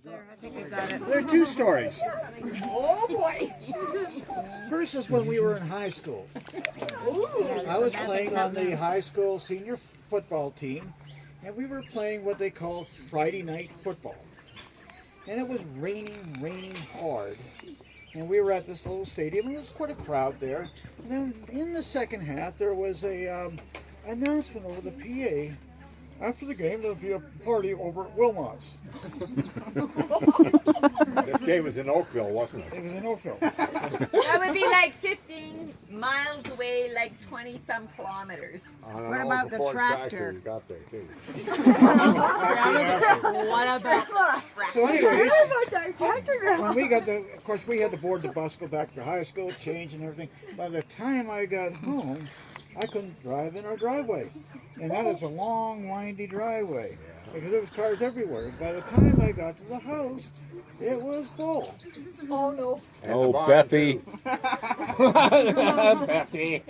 There, I think I got it. There are two stories. Oh boy! First is when we were in high school. I was playing on the high school senior football team, and we were playing what they called Friday night football. And it was raining hard. And we were at this little stadium, and there was quite a crowd there. And then in the second half, there was a announcement over the PA. After the game, there'll be a party over at Wilmot's. This game was in Oakville, wasn't it? It was in Oakville. That would be like 15 miles away, like 20-some kilometers. What about the tractor? Got there too. What about So anyways, when we got the, of course we had to board the bus, go back to high school, change and everything. By the time I got home, I couldn't drive in our driveway. And that is a long, windy driveway. Because there was cars everywhere. By the time I got to the house, it was full. Oh no. Oh, Bethy. Bethy.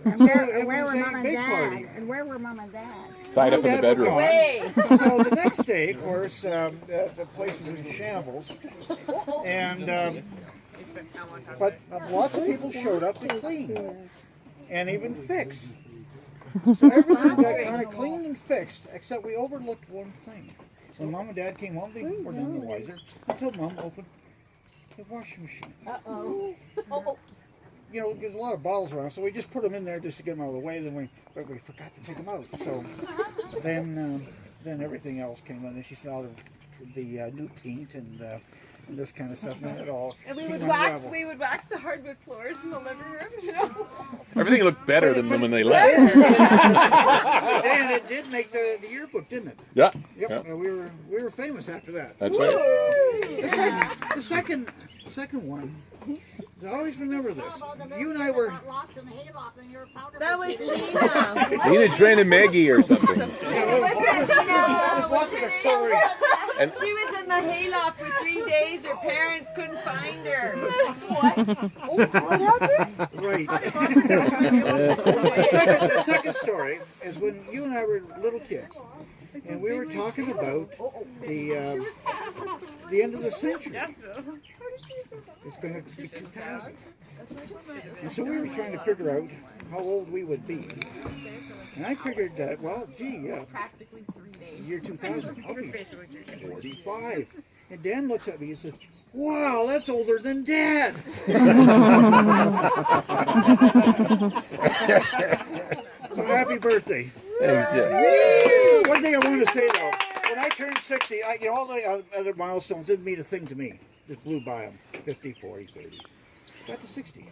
And So where it were was a Mom and big Dad? party. And where were Mom and Dad? Tied up in the Dad were bedroom. gone. Way. So the next day, of course, the place was in shambles. And, but lots of people showed up to clean. And even fix. So everything got kind of cleaned and fixed, except we overlooked one thing. When Mom and Dad came home, they were none the wiser until Mom opened the washing machine. You know, there's a lot of bottles around, so we just put them in there just to get them out of the way. Then but we forgot to take them out. So then everything else came in, and she saw the new paint and this kind of stuff, and it all. And we came would unraveled. wax the hardwood floors in the living room, you know. Everything looked better than when they left. And it did make the yearbook, didn't it? Yeah. Yep. Yeah. And we were famous after that. That's right. The second one. I always remember this. You and I were. That was Lena. Nina Train and Maggie or something. There's lots of auxiliary. And She was in the hayloft for 3 days. Her parents couldn't find her. Right. The second story is when you and I were little kids, and we were talking about the end of the century. It's going to be 2000. And so we were trying to figure out how old we would be. And I figured that, well, year 2000, I'll be 45. And Dan looks at me and says, wow, that's older than Dad. So happy birthday. thanks, Jeff. One thing I want to say though, when I turned 60, all the other milestones didn't mean a thing to me. Just blew by them. 50, 40, 30. Got to 60.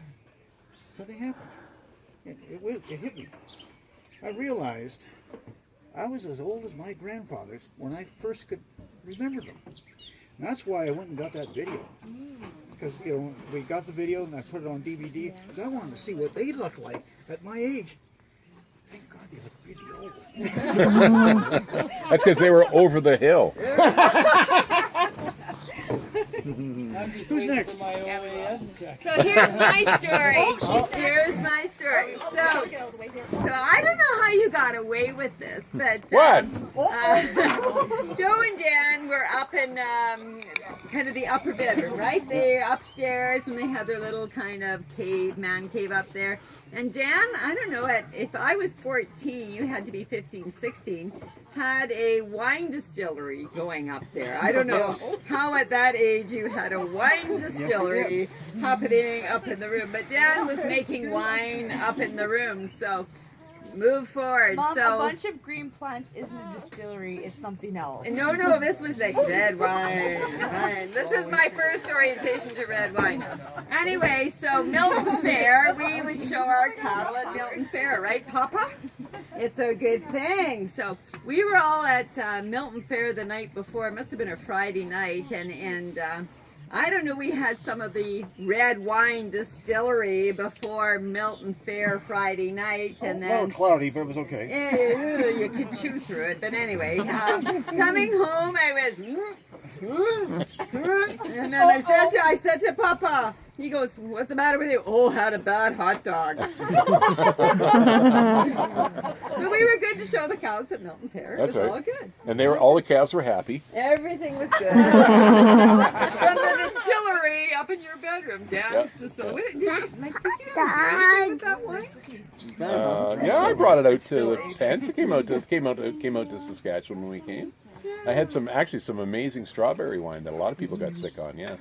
Something happened. It hit me. I realized I was as old as my grandfathers when I first could remember them. And that's why I went and got that video. Because, we got the video and I put it on DVD. Because I wanted to see what they look like at my age. Thank God they look really old. That's because they were over the hill. Who's next? So here's my story. Here's my story. So I don't know how you got away with this, but What? Joe and Dan were up in kind of the upper bedroom, right? They're upstairs and they had their little kind of man cave up there. And Dan, I don't know, if I was 14, you had to be 15, 16, had a wine distillery going up there. I don't know how at that age you had a wine distillery happening up in the room, but Dan was making wine up in the room, so move forward. Mom, so a bunch of green plants isn't a distillery, it's something else. No, this was like red wine. This is my first orientation to red wine. Anyway, so Milton Fair, we would show our cattle at Milton Fair, right, Papa? It's a good thing. So we were all at Milton Fair the night before. It must have been a Friday night, and I don't know, we had some of the red wine distillery before Milton Fair Friday night, and A then little cloudy, but it was okay. you could chew through it, but anyway, coming home, I was, and then I said to Papa, He goes, "What's the matter with you?" "Oh, had a bad hot dog." But we were good to show the cows at Milton Fair. It That's was right. all good. And all the calves were happy. Everything was good. From the distillery up in your bedroom, down to so. Did you do anything with that wine? Yeah, I brought it out to the tents. It came out to Saskatchewan when we came. I had some amazing strawberry wine that a lot of people got sick on. Yeah.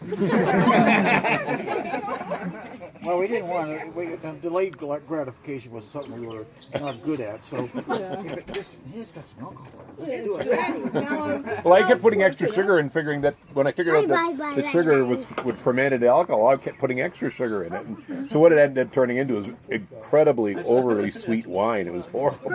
Well, we didn't want to. Delayed gratification was something we were not good at. So, if it just, it's got some alcohol. Let's do it. Well, I kept putting extra sugar and figuring that when I figured out that the sugar would ferment into alcohol, I kept putting extra sugar in it. And so what it ended up turning into was incredibly overly sweet wine. It was horrible.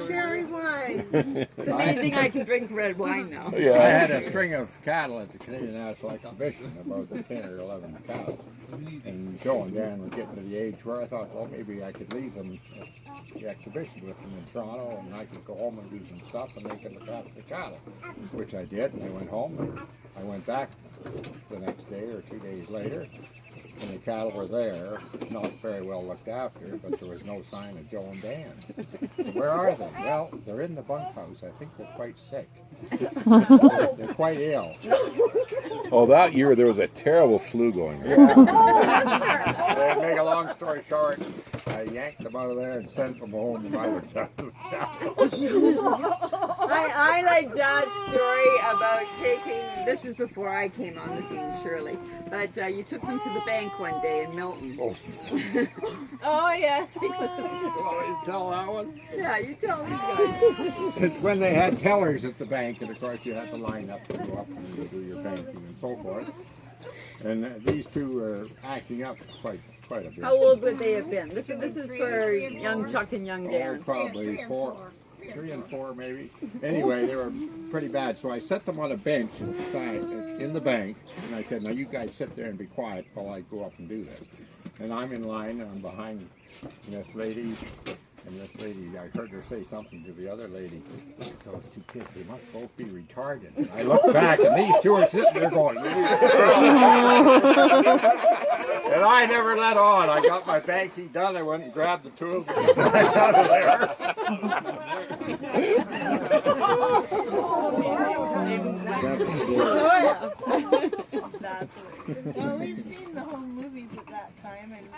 Cherry wine. It's amazing I can drink red wine now. I Yeah. had a string of cattle at the Canadian National Exhibition, about 10 or 11 cows. And Joe and Dan were getting to the age where I thought, well, maybe I could leave them at the exhibition with them in Toronto, and I could go home and do some stuff, and they could look after the cattle, which I did. And I went home, and I went back the next day or 2 days later, and the cattle were there, not very well looked after, but there was no sign of Joe and Dan. Where are they? Well, they're in the bunkhouse. I think they're quite sick. They're quite ill. Oh, that year there was a terrible flu going on. To make a long story short, I yanked them out of there and sent them home, and I would tell them. I like Dad's story about taking, this is before I came on the scene, surely, but you took them to the bank one day in Milton. Oh yes. You want me to tell that one? Yeah, you tell me. It's when they had tellers at the bank, and of course you had to line up to go up and do your banking and so forth. And these two are acting up quite a bit. How old would they have been? This is for young Chuck and young Oh, Dan. probably 3 and 4 maybe. Anyway, they were pretty bad. So I set them on a bench inside in the bank, and I said, "Now you guys sit there and be quiet while I go up and do this." And I'm in line, and I'm behind this lady. And this lady, I heard her say something to the other lady. Those two kids, they must both be retarded. And I looked back, and these two are sitting there going. And I never let on. I got my banking done. I went and grabbed the two of them and got out of there. Well, we've seen the home movies at that time, and